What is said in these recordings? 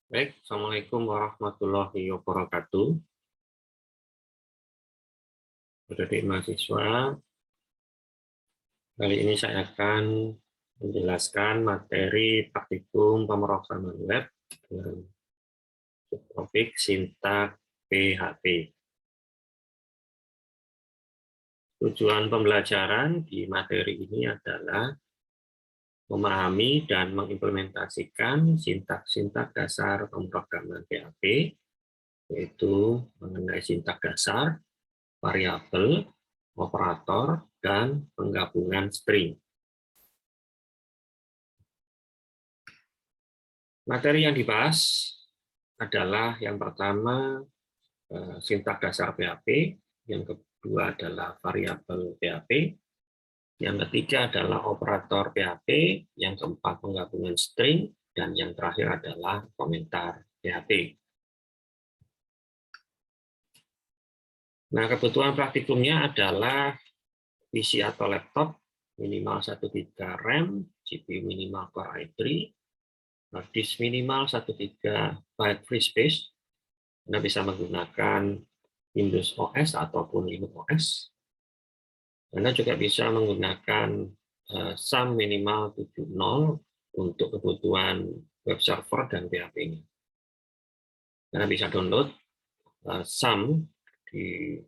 Baik, Assalamualaikum warahmatullahi wabarakatuh. Adik mahasiswa, kali ini saya akan menjelaskan materi praktikum pemrograman web dengan topik sintak PHP. Tujuan pembelajaran di materi ini adalah memahami dan mengimplementasikan sintak-sintak dasar pemrograman PHP, yaitu mengenai sintak dasar, variabel, operator, dan penggabungan string. Materi yang dibahas adalah yang pertama sintak dasar PHP, yang kedua adalah variabel PHP, yang ketiga adalah operator PHP, yang keempat penggabungan string, dan yang terakhir adalah komentar PHP. Nah, kebutuhan praktikumnya adalah PC atau laptop minimal 1 GB RAM, CPU minimal Core i3, hard disk minimal 1 GB free space. Anda bisa menggunakan Windows OS ataupun Linux OS. Anda juga bisa menggunakan SAM minimal 70 untuk kebutuhan web server dan PHP-nya. Anda bisa download SAM di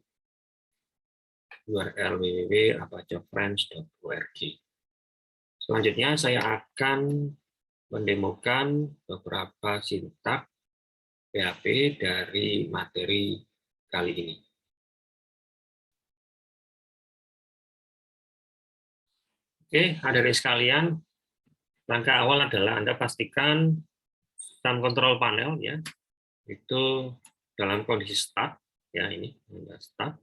URL www.apacafriends.org. Selanjutnya saya akan mendemokan beberapa sintak PHP dari materi kali ini. Oke, hadirin sekalian, langkah awal adalah Anda pastikan SAM control panel ya, itu dalam kondisi start ya, ini start.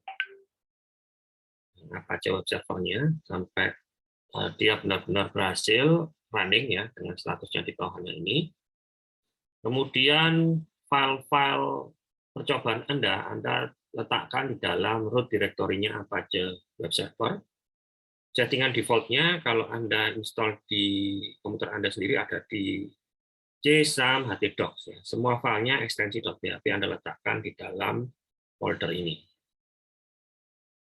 Apache web servernya sampai dia benar-benar berhasil running ya dengan statusnya di bawahnya ini. Kemudian file-file percobaan Anda letakkan di dalam root directory-nya Apache web server. Settingan default-nya kalau Anda install di komputer Anda sendiri ada di csam htdocs ya. Semua filenya ekstensi.php Anda letakkan di dalam folder ini.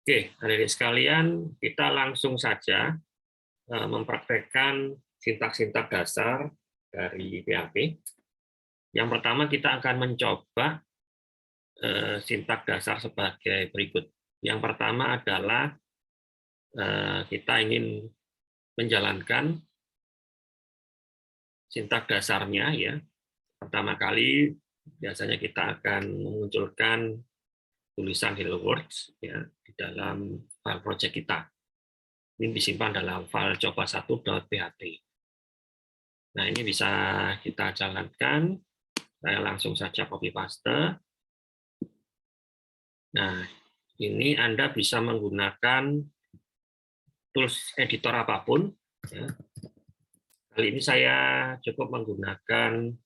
Oke, adik-adik sekalian, kita langsung saja mempraktekkan sintak-sintak dasar dari PHP. Yang pertama kita akan mencoba sintak dasar sebagai berikut. Yang pertama adalah kita ingin menjalankan sintak dasarnya ya. Pertama kali biasanya kita akan memunculkan tulisan Hello World ya di dalam file project kita. Ini disimpan dalam file coba1.php. Nah, ini bisa kita jalankan. Saya langsung saja copy paste. Nah, ini Anda bisa menggunakan tools editor apapun. Ya. Kali ini saya cukup menggunakan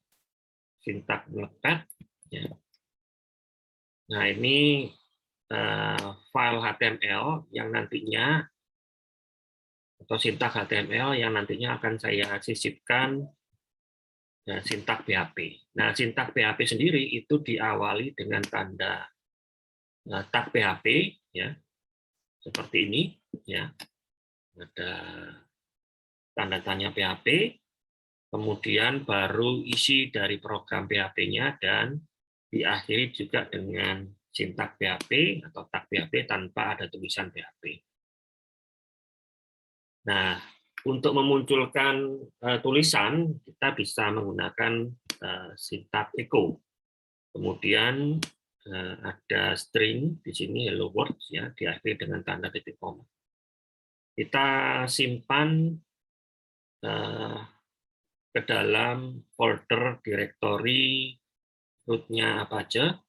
sintak Notepad. Ya. Nah, ini file HTML yang nantinya atau sintak HTML yang nantinya akan saya sisipkan sintak PHP. Nah, sintak PHP sendiri itu diawali dengan tanda tag PHP ya. Seperti ini ya. Ada tanda tanya PHP, kemudian baru isi dari program PHP-nya dan diakhiri juga dengan sintak PHP atau tag PHP tanpa ada tulisan PHP. Nah, untuk memunculkan tulisan, kita bisa menggunakan sintak echo. Kemudian ada string di sini hello world ya, diakhiri dengan tanda titik koma. Kita simpan ke dalam folder directory root-nya apa aja.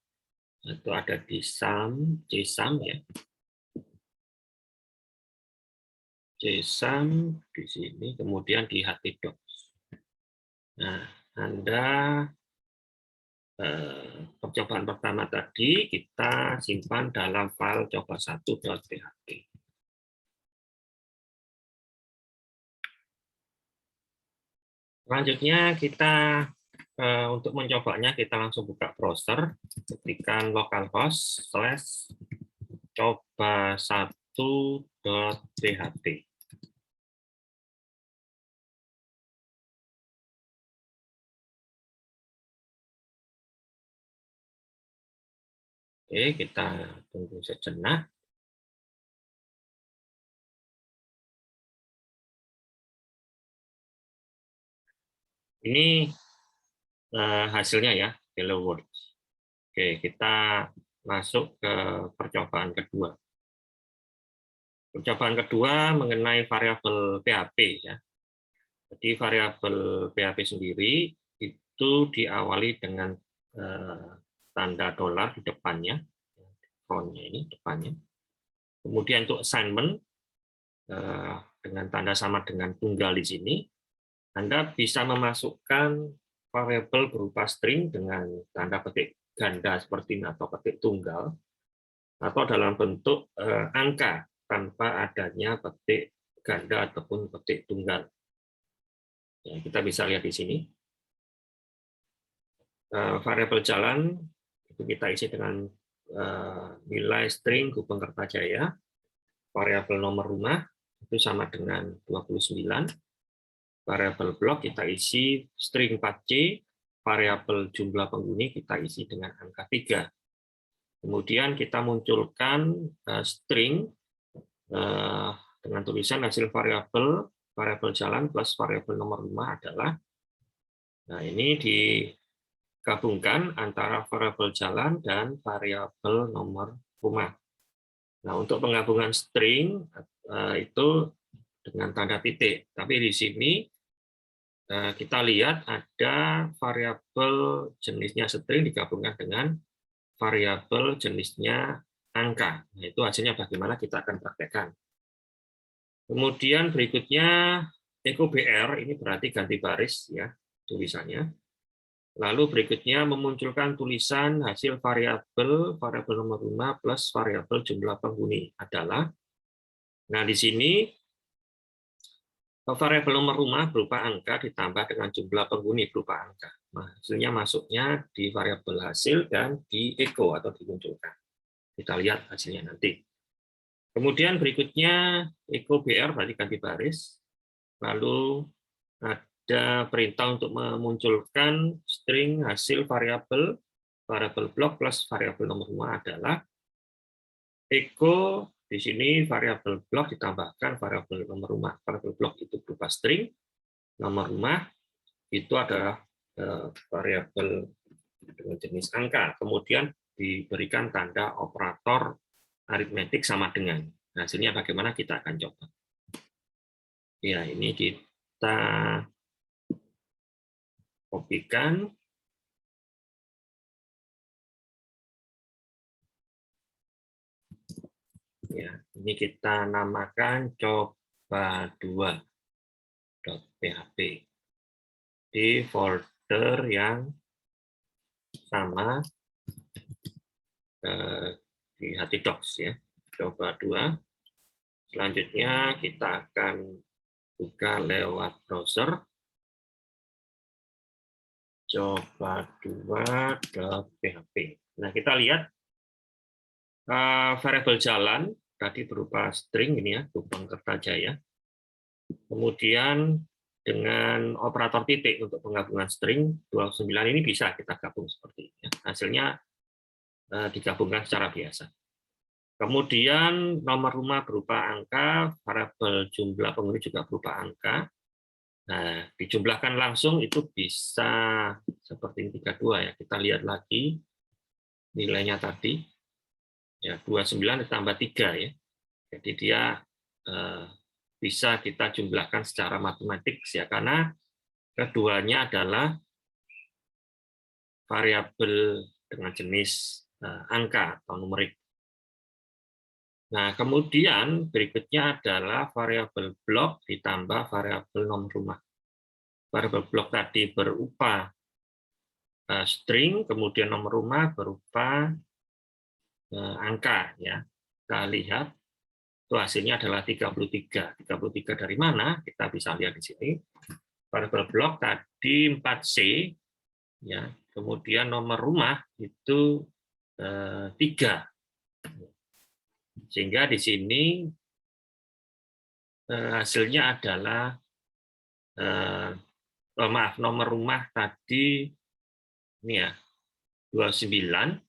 Itu ada di csam ya. Csam di sini, kemudian di htdocs. Nah, Anda percobaan pertama tadi kita simpan dalam file coba1.php. Selanjutnya kita untuk mencobanya kita langsung buka browser, ketikkan localhost / coba1.php. Oke, kita tunggu sejenak. Ini hasilnya ya, Hello World. Oke, kita masuk ke percobaan kedua. Percobaan kedua mengenai variabel PHP ya. Jadi variabel PHP sendiri itu diawali dengan tanda dolar di depannya, frontnya ini depannya. Kemudian untuk assignment dengan tanda sama dengan tunggal di sini, Anda bisa memasukkan variabel berupa string dengan tanda petik ganda seperti ini atau petik tunggal, atau dalam bentuk angka tanpa adanya petik ganda ataupun petik tunggal. Ya, kita bisa lihat di sini. Variabel jalan itu kita isi dengan nilai string Gubeng Kertajaya. Variabel nomor rumah itu sama dengan 29. Variabel blok kita isi string 4C. Variabel jumlah penghuni kita isi dengan angka 3. Kemudian kita munculkan string dengan tulisan hasil variabel jalan plus variabel nomor rumah adalah, nah ini digabungkan antara variabel jalan dan variabel nomor rumah. Nah untuk penggabungan string itu dengan tanda titik, tapi di sini kita lihat ada variabel jenisnya string digabungkan dengan variabel jenisnya angka. Nah, itu hasilnya bagaimana kita akan praktekkan. Kemudian berikutnya echo BR, ini berarti ganti baris ya tulisannya. Lalu berikutnya memunculkan tulisan hasil variabel nomor rumah plus variabel jumlah penghuni adalah, nah di sini variabel nomor rumah berupa angka ditambah dengan jumlah penghuni berupa angka. Nah, hasilnya masuknya di variabel hasil dan di echo atau dimunculkan. Kita lihat hasilnya nanti. Kemudian berikutnya echo BR berarti ganti baris. Lalu ada perintah untuk memunculkan string hasil variabel blok plus variabel nomor rumah adalah echo. Di sini variabel blok ditambahkan variabel nomor rumah. Variabel blok itu berupa string, nomor rumah itu adalah variabel dengan jenis angka. Kemudian diberikan tanda operator aritmetik sama dengan. Nah, hasilnya bagaimana kita akan coba. Ya, ini kita kopikan. Ya, ini kita namakan coba2.php di folder yang sama di HTDocs ya. Coba2. Selanjutnya kita akan buka lewat browser coba2.php. Nah, kita lihat variabel jalan tadi berupa string ini ya, Gubeng Kertajaya. Kemudian dengan operator titik untuk penggabungan string 29 ini bisa kita gabung seperti ini. Hasilnya digabungkan secara biasa. Kemudian nomor rumah berupa angka, variabel jumlah penghuni juga berupa angka. Nah, dijumlahkan langsung itu bisa seperti ini 32 ya. Kita lihat lagi nilainya tadi. Ya, 29 ditambah 3 ya. Jadi dia bisa kita jumlahkan secara matematik ya, karena keduanya adalah variabel dengan jenis angka atau numerik. Nah, kemudian berikutnya adalah variabel blok ditambah variabel nomor rumah. Variabel blok tadi berupa string, kemudian nomor rumah berupa angka ya. Kita lihat itu hasilnya adalah 33. 33 dari mana? Kita bisa lihat di sini. Variabel blok tadi 4C, ya. Kemudian nomor rumah itu 3. Sehingga di sini hasilnya adalah maaf, nomor rumah tadi ini ya 29,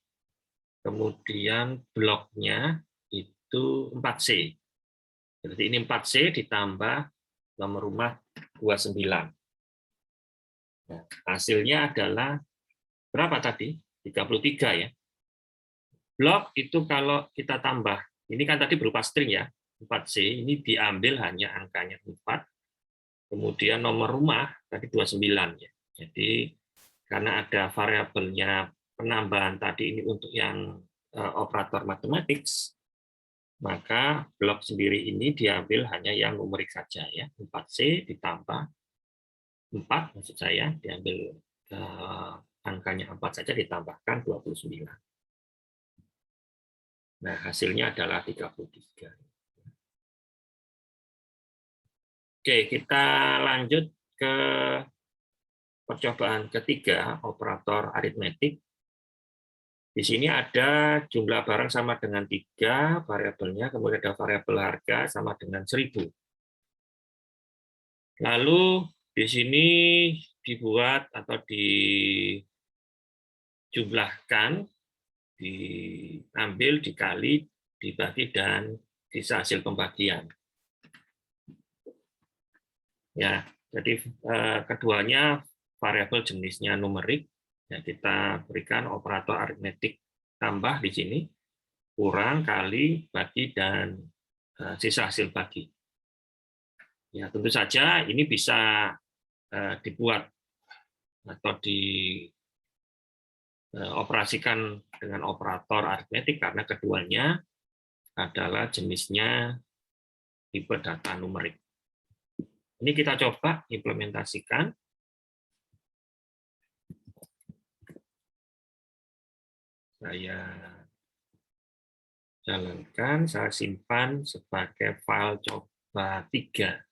kemudian bloknya itu 4C. Berarti ini 4C ditambah nomor rumah 29. Nah, hasilnya adalah berapa tadi? 33 ya. Blok itu kalau kita tambah, ini kan tadi berupa string ya, 4C, ini diambil hanya angkanya 4, kemudian nomor rumah tadi 29 ya. Jadi karena ada variabelnya penambahan tadi ini untuk yang operator matematik, maka blok sendiri ini diambil hanya yang numerik saja ya, 4C ditambah 4 maksud saya, diambil angkanya 4 saja ditambahkan 29. Nah, hasilnya adalah 33. Oke, kita lanjut ke percobaan ketiga, operator aritmetik. Di sini ada jumlah barang sama dengan 3 variabelnya, kemudian ada variabel harga sama dengan 1000. Lalu di sini dibuat atau dijumlahkan, diambil, dikali, dibagi, dan sisa hasil pembagian. Ya, jadi keduanya variabel jenisnya numerik. Ya, kita berikan operator aritmetik tambah di sini, kurang, kali, bagi, dan sisa hasil bagi. Ya, tentu saja ini bisa dibuat atau dioperasikan dengan operator aritmetik karena keduanya adalah jenisnya tipe data numerik. Ini kita coba implementasikan. Saya jalankan, saya simpan sebagai file coba 3.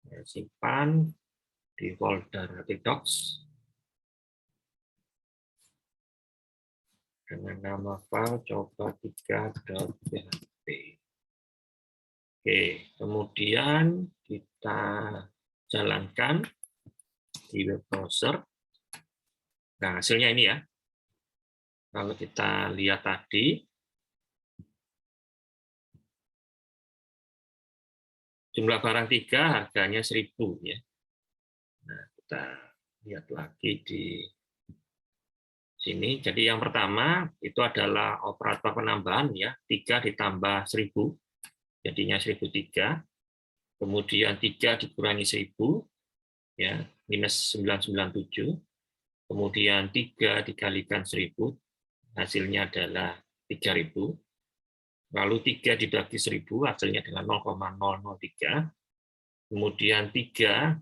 Saya simpan di folder docs dengan nama file coba3.php. Oke, kemudian kita jalankan di web browser. Nah, hasilnya ini ya. Kalau kita lihat tadi, jumlah barang 3 harganya 1000 ya. Nah, kita lihat lagi di sini. Jadi yang pertama itu adalah operator penambahan ya, 3 ditambah 1000 jadinya 1003. Kemudian 3 dikurangi 1000 ya, minus 997. Kemudian 3 dikalikan 1000 hasilnya adalah 3000. Lalu 3 dibagi 1000 hasilnya adalah 0,003. Kemudian 3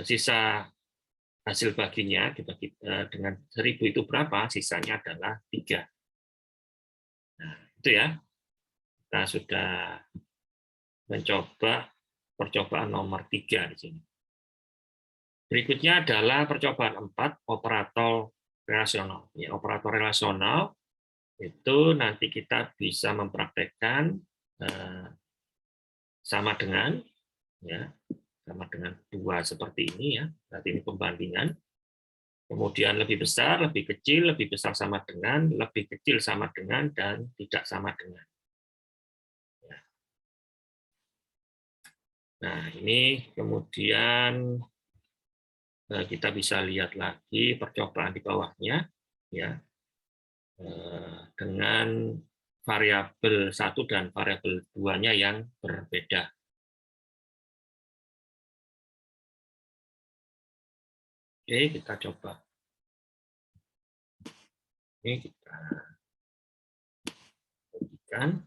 sisa hasil baginya dibagi dengan 1000 itu berapa? Sisanya adalah 3. Nah, itu ya. Kita sudah mencoba percobaan nomor 3 di sini. Berikutnya adalah percobaan 4, operator relasional. Ya, operator relasional itu nanti kita bisa mempraktekkan sama dengan ya, sama dengan 2 seperti ini ya. Berarti ini pembandingan. Kemudian lebih besar, lebih kecil, lebih besar sama dengan, lebih kecil sama dengan, dan tidak sama dengan. Nah, ini kemudian kita bisa lihat lagi percobaan di bawahnya, ya, dengan variabel 1 dan variabel 2-nya yang berbeda. Oke, kita coba. Ini kita berikan.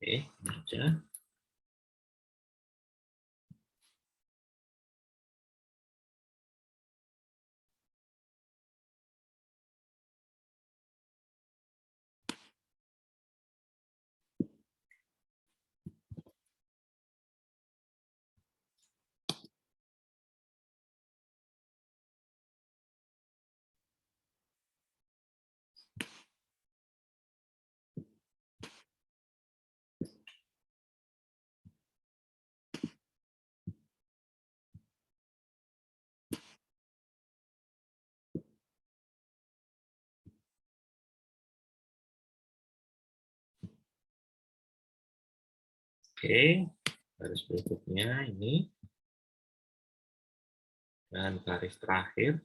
Oke, ini aja. Oke, garis berikutnya ini. Dan garis terakhir.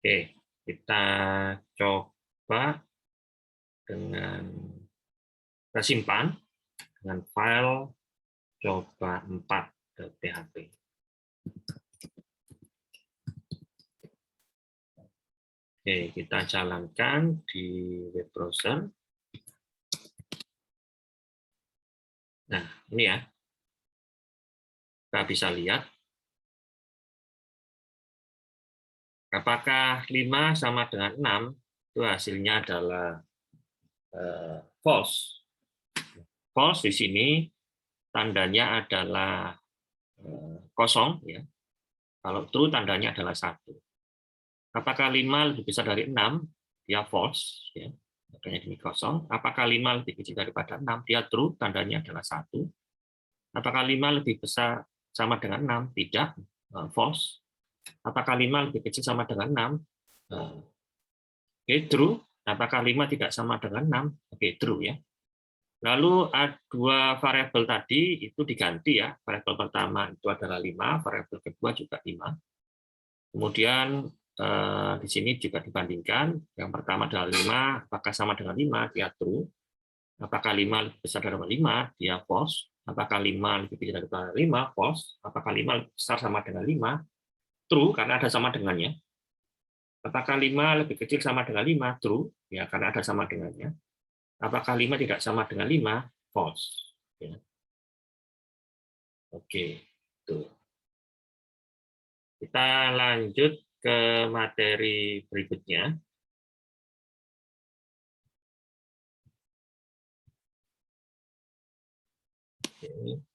Oke, kita coba dengan kita simpan dengan file coba 4.php. Oke, kita jalankan di web browser. Nah, ini ya. Kita bisa lihat apakah 5 sama dengan 6, itu hasilnya adalah false. False di sini tandanya adalah kosong, ya. Kalau true tandanya adalah 1. Apakah 5 lebih besar dari 6? Dia false, ya. Tandanya ini kosong. Apakah 5 lebih kecil daripada 6? Dia true, tandanya adalah 1. Apakah 5 lebih besar sama dengan 6? Tidak, false. Apakah 5 lebih kecil sama dengan 6? Oke, true. Apakah 5 tidak sama dengan 6? Oke, true ya. Lalu dua variabel tadi itu diganti ya. Variabel pertama itu adalah 5, variabel kedua juga 5. Kemudian di sini juga dibandingkan. Yang pertama adalah 5, apakah sama dengan 5? Dia true. Apakah 5 lebih besar dari 5? Dia false. Apakah 5 lebih kecil dari 5? False. Apakah 5 lebih besar sama dengan 5? True, karena ada sama dengannya. Apakah 5 lebih kecil sama dengan 5? True, ya karena ada sama dengannya. Apakah 5 tidak sama dengan 5? False. Ya. Oke, tuh. Kita lanjut ke materi berikutnya. Oke.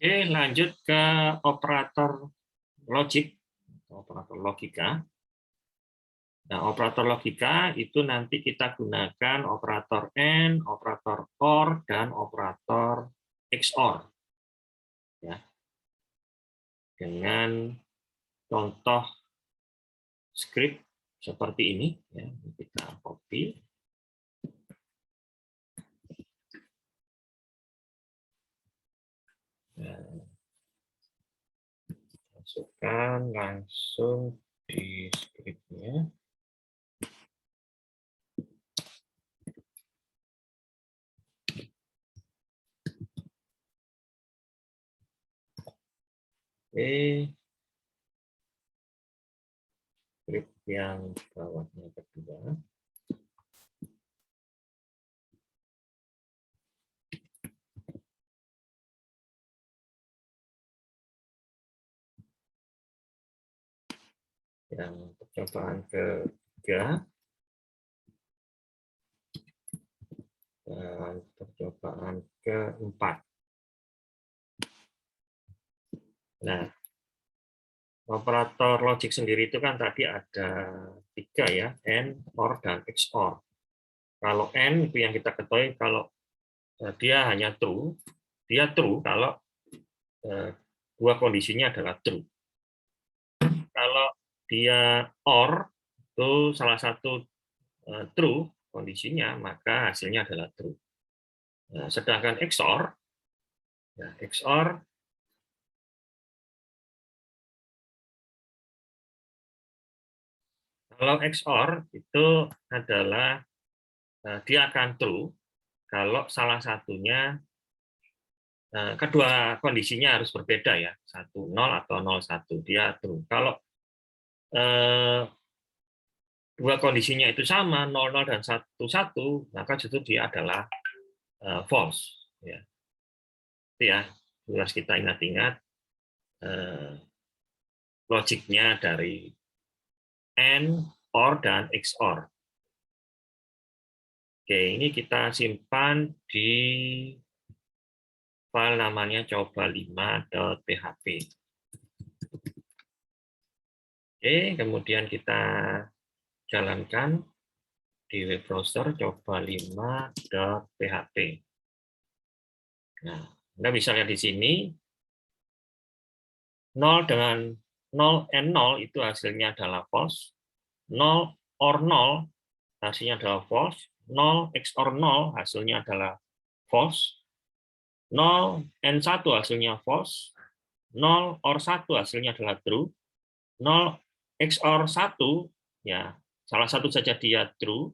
Oke, lanjut ke operator logik, operator logika. Nah, operator logika itu nanti kita gunakan operator AND, operator OR, dan operator XOR. Ya. Dengan contoh script seperti ini, ya. Kita copy. Nah, masukkan langsung di scriptnya. Oke, script yang bawahnya kedua. Yang percobaan ketiga dan percobaan keempat. Nah, operator logik sendiri itu kan tadi ada 3 ya, AND, OR, dan XOR. Kalau AND itu yang kita ketahui kalau dia hanya true, dia true kalau dua kondisinya adalah true. Kalau dia OR itu salah satu true kondisinya, maka hasilnya adalah true. Nah, sedangkan XOR, ya, XOR kalau XOR itu adalah dia akan true kalau salah satunya kedua kondisinya harus berbeda ya, 1 0 atau 0 1 dia true. Kalau dua kondisinya itu sama 0 0 dan 1 1, maka justru dia adalah false ya. Itu ya, harus kita ingat-ingat logiknya dari AND, OR, dan XOR. Oke, ini kita simpan di file namanya coba5.php. Oke, kemudian kita jalankan di web browser coba 5.php. Nah, Anda bisa lihat di sini 0 dengan 0 and 0 itu hasilnya adalah false, 0 or 0 hasilnya adalah false, 0 XOR 0 hasilnya adalah false, 0 and 1 hasilnya false, 0 or 1 hasilnya adalah true, 0 XOR 1 ya salah satu saja dia true,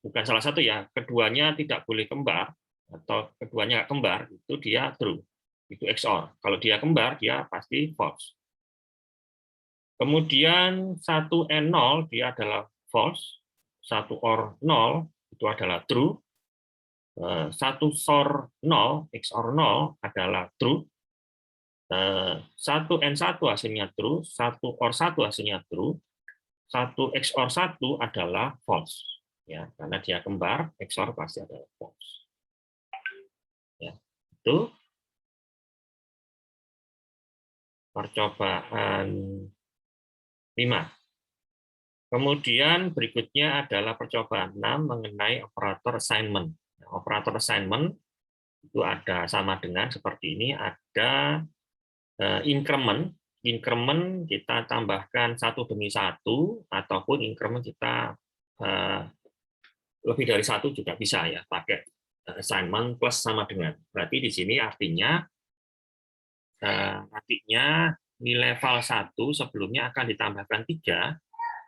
bukan salah satu ya, keduanya tidak boleh kembar atau keduanya nggak kembar itu dia true, itu XOR. Kalau dia kembar dia pasti false. Kemudian 1 and 0 dia adalah false, 1 or 0 itu adalah true, 1 SOR 0 XOR 0 adalah true, 1 and 1 hasilnya true, 1 or 1 hasilnya true, 1 XOR 1 adalah false. Ya, karena dia kembar, XOR pasti adalah false. Ya, itu percobaan 5. Kemudian berikutnya adalah percobaan 6 mengenai operator assignment. Nah, operator assignment itu ada sama dengan seperti ini, ada increment. Increment kita tambahkan 1 demi 1, ataupun increment kita lebih dari 1 juga bisa ya, pakai assignment plus sama dengan. Berarti di sini artinya nantinya nilai file 1 sebelumnya akan ditambahkan 3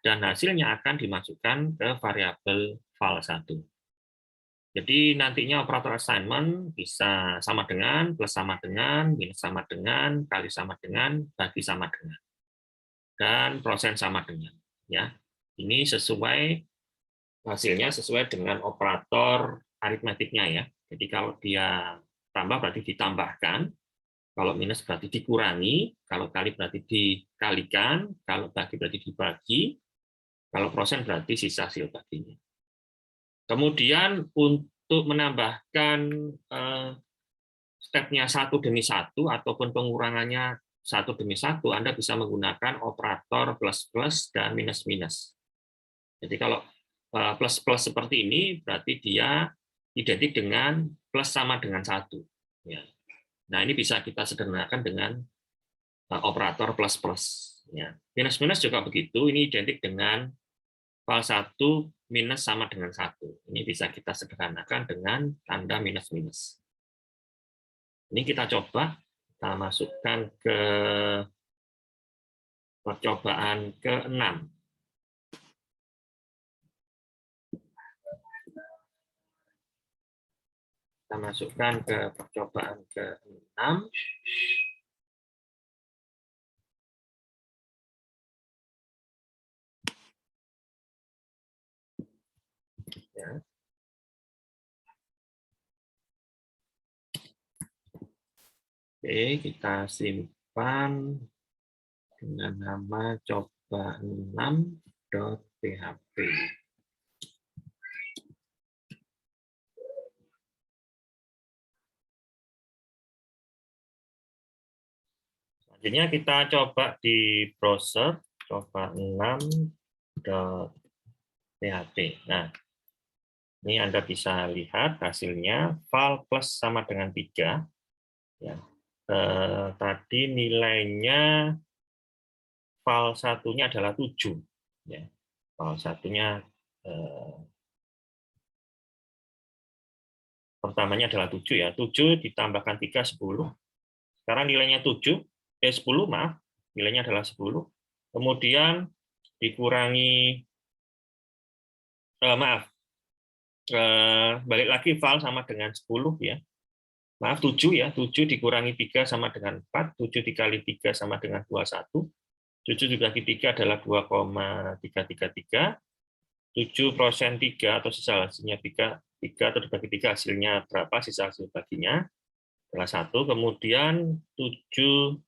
dan hasilnya akan dimasukkan ke variabel file 1. Jadi nantinya operator assignment bisa sama dengan, plus sama dengan, minus sama dengan, kali sama dengan, bagi sama dengan, dan persen sama dengan. Ya, ini sesuai hasilnya sesuai dengan operator aritmetiknya ya. Jadi kalau dia tambah berarti ditambahkan, kalau minus berarti dikurangi, kalau kali berarti dikalikan, kalau bagi berarti dibagi, kalau persen berarti sisa hasil baginya. Kemudian untuk menambahkan stepnya 1 demi 1 ataupun pengurangannya 1 demi 1, Anda bisa menggunakan operator plus-plus dan minus-minus. Jadi kalau plus-plus seperti ini berarti dia identik dengan plus sama dengan 1. Ya. Nah, ini bisa kita sederhanakan dengan operator plus-plus. Ya. Minus-minus juga begitu, ini identik dengan file 1 minus sama dengan 1. Ini bisa kita sederhanakan dengan tanda minus-minus. Ini kita coba, kita masukkan ke percobaan ke-6. Kita masukkan ke percobaan ke-6. Ya. Oke, kita simpan dengan nama coba6.php. Selanjutnya kita coba di browser coba6.php. Nah, ini Anda bisa lihat hasilnya file plus sama dengan 3. Ya. Tadi nilainya file satunya adalah 7. Ya. File satunya pertamanya adalah 7 ya. 7 ditambahkan 3, 10. Sekarang nilainya 10 maaf, nilainya adalah 10. Kemudian dikurangi balik lagi file sama dengan 10 ya. Maaf 7 ya, 7 dikurangi 3 sama dengan 4, 7 dikali 3 sama dengan 21. 7 dibagi 3 adalah 2,333. 7% 3 atau sisa hasilnya 3 atau dibagi 3 hasilnya berapa, sisa hasil baginya adalah 1. Kemudian 7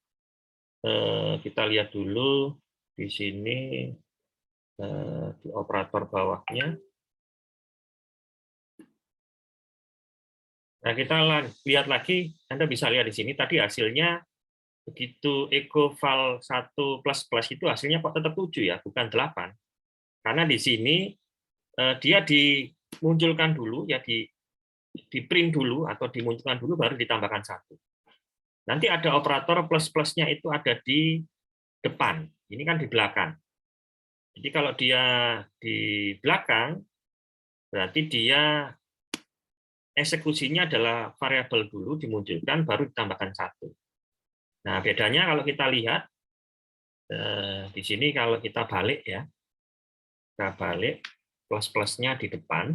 kita lihat dulu di sini di operator bawahnya. Nah, kita lihat lagi, Anda bisa lihat di sini tadi hasilnya begitu echo file 1 plus itu hasilnya kok tetap 7 ya, bukan 8. Karena di sini dia dimunculkan dulu, ya di print dulu atau dimunculkan dulu, baru ditambahkan 1. Nanti ada operator plus-plusnya itu ada di depan, ini kan di belakang. Jadi kalau dia di belakang, berarti dia eksekusinya adalah variabel dulu dimunculkan, baru ditambahkan 1. Nah, bedanya kalau kita lihat, di sini kalau kita balik ya, kita balik plus-plusnya di depan.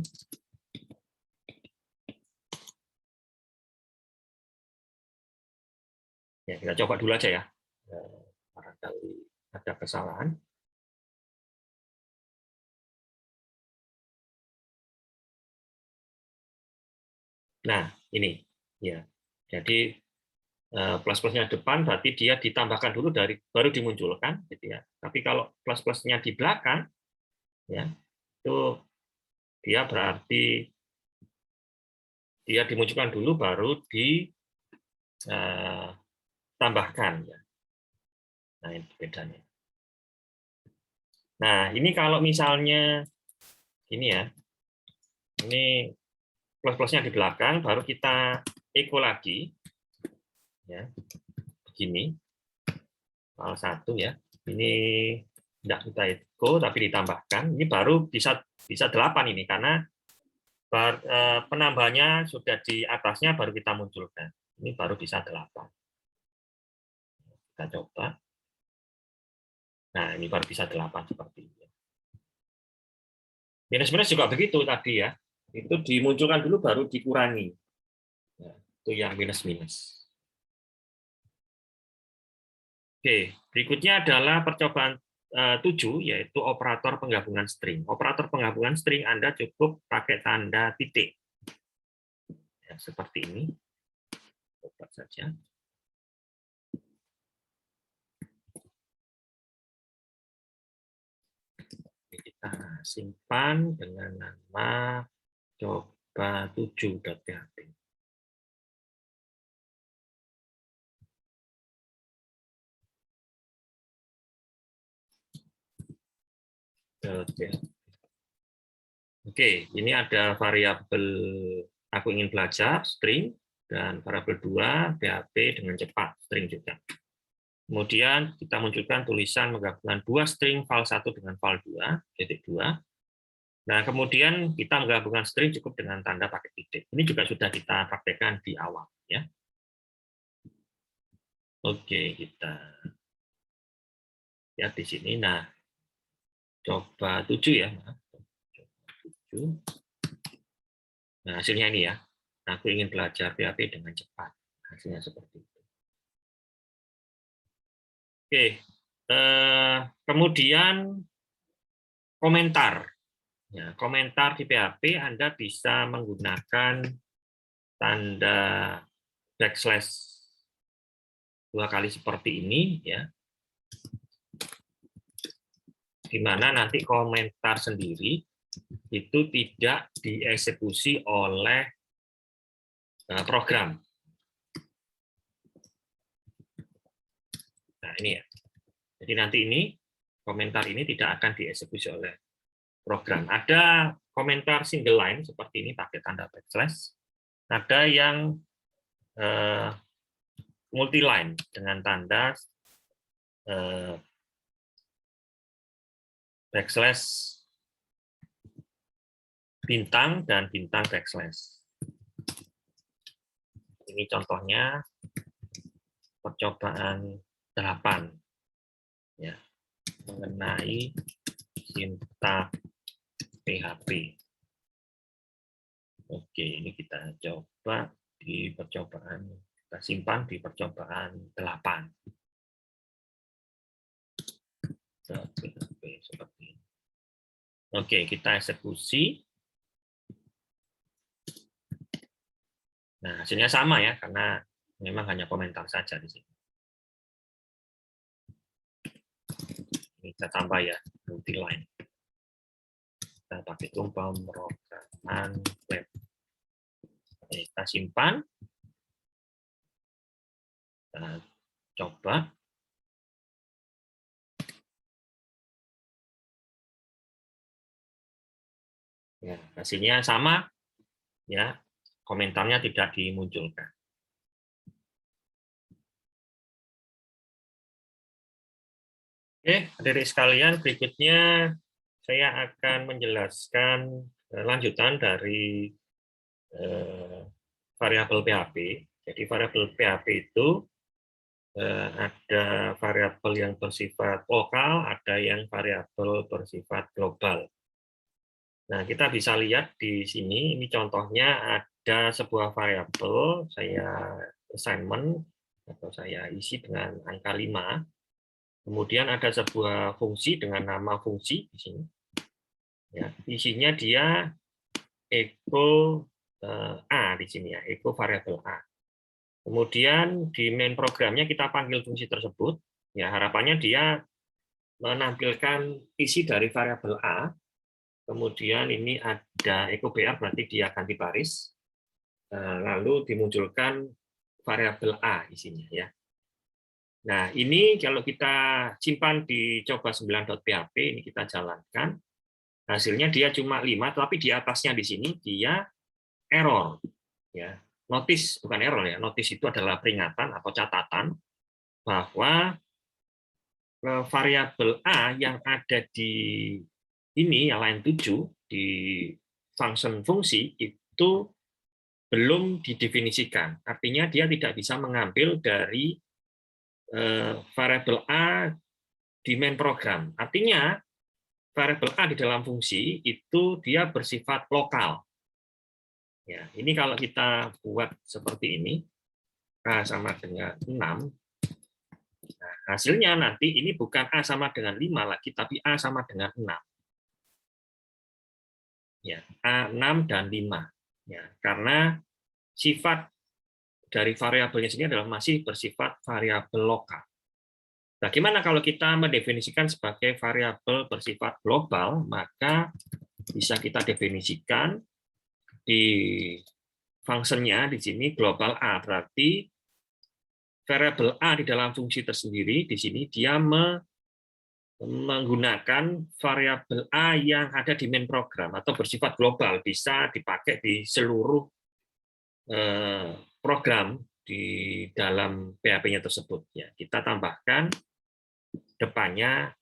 Ya, kita coba dulu aja ya. Barangkali ada kesalahan. Nah, ini ya. Jadi plus-plusnya depan berarti dia ditambahkan dulu baru dimunculkan gitu ya. Tapi kalau plus-plusnya di belakang ya, itu dia berarti dia dimunculkan dulu baru ditambahkan ya. Nah, itu bedanya. Nah, ini kalau misalnya ini ya. Ini plus-plusnya di belakang, baru kita echo lagi ya, begini, soal 1 ya, ini tidak kita echo tapi ditambahkan, ini baru bisa 8 ini, karena penambahnya sudah di atasnya baru kita munculkan, ini baru bisa 8. Kita coba, nah ini baru bisa 8 seperti ini. Minus-minus juga begitu tadi ya, itu dimunculkan dulu baru dikurangi, nah, itu yang minus-minus. Oke, berikutnya adalah percobaan 7, yaitu operator penggabungan string. Operator penggabungan string Anda cukup pakai tanda titik. Ya, seperti ini. Coba saja. Ini kita simpan dengan nama coba7.php. Oke, ini ada variabel aku ingin belajar, string, dan variabel 2, PHP dengan cepat, string juga. Kemudian kita munculkan tulisan menggabungkan 2 string file 1 dengan file 2, titik 2. Nah, kemudian kita menggabungkan string cukup dengan tanda pakai titik. Ini juga sudah kita praktekkan di awal. Ya. Oke, kita lihat di sini. Nah, coba 7 ya. Nah, hasilnya ini ya. Aku ingin belajar PHP dengan cepat. Hasilnya seperti itu. Oke, kemudian komentar. Ya, komentar di PHP Anda bisa menggunakan tanda backslash 2 kali seperti ini ya. Di mana nanti komentar sendiri itu tidak dieksekusi oleh program. Nah, ini ya. Jadi nanti ini komentar ini tidak akan dieksekusi oleh program. Ada komentar single line seperti ini pakai tanda backslash. Ada yang multi line dengan tanda backslash bintang dan bintang backslash. Ini contohnya percobaan 8 ya, mengenai sintaks PHP. Oke, ini kita coba di percobaan, kita simpan di percobaan 8. Seperti ini. Oke, kita eksekusi. Nah, hasilnya sama ya, karena memang hanya komentar saja di sini. Ini kita tambah ya, multi line. Kita pakai pemrograman web. Kita simpan. Kita coba. Ya, hasilnya sama, ya, komentarnya tidak dimunculkan. Oke, adik-adik sekalian, berikutnya saya akan menjelaskan lanjutan dari variabel PHP. Jadi variabel PHP itu ada variabel yang bersifat lokal, ada yang variabel bersifat global. Nah, kita bisa lihat di sini, ini contohnya ada sebuah variabel, saya assignment, atau saya isi dengan angka 5. Kemudian ada sebuah fungsi dengan nama fungsi di sini. Ya, isinya dia echo A di sini ya, echo variabel A. Kemudian di main programnya kita panggil fungsi tersebut, ya harapannya dia menampilkan isi dari variabel A. Kemudian ini ada echo BR, berarti dia ganti baris, lalu dimunculkan variabel A isinya ya. Nah ini kalau kita simpan di coba 9.php, ini kita jalankan, hasilnya dia cuma 5, tapi di atasnya di sini dia error ya. Notice, bukan error ya, notice itu adalah peringatan atau catatan bahwa variabel A yang ada di ini yang line 7 di function fungsi itu belum didefinisikan. Artinya dia tidak bisa mengambil dari variabel A di main program. Artinya variabel A di dalam fungsi itu dia bersifat lokal. Ya, ini kalau kita buat seperti ini, A sama dengan 6, nah, hasilnya nanti ini bukan A sama dengan 5 lagi, tapi A sama dengan 6. Ya, A, 6, dan 5. Ya, karena sifat dari variabelnya sini adalah masih bersifat variabel lokal. Bagaimana kalau kita mendefinisikan sebagai variabel bersifat global, maka bisa kita definisikan di fungsinya di sini global A, berarti variabel A di dalam fungsi tersendiri di sini dia menggunakan variabel A yang ada di main program atau bersifat global, bisa dipakai di seluruh program di dalam PHP-nya tersebut. Ya, kita tambahkan depannya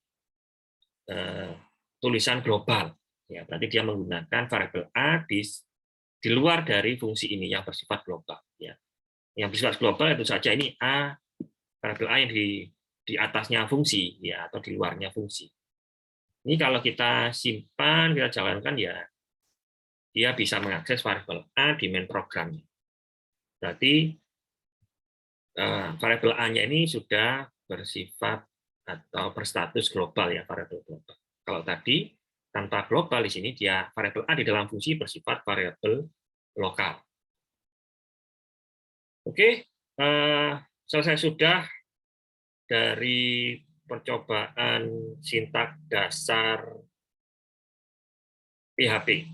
tulisan global. Ya, berarti dia menggunakan variabel A di luar dari fungsi ini yang bersifat global. Ya, yang bersifat global itu saja ini A, variabel A yang di atasnya fungsi ya atau di luarnya fungsi. Ini kalau kita simpan, kita jalankan ya dia bisa mengakses variabel A di main programnya. Berarti variabel A-nya ini sudah bersifat atau berstatus global ya, variabel global. Kalau tadi tanpa global di sini dia variabel A di dalam fungsi bersifat variabel lokal. Oke, selesai sudah dari percobaan sintak dasar PHP.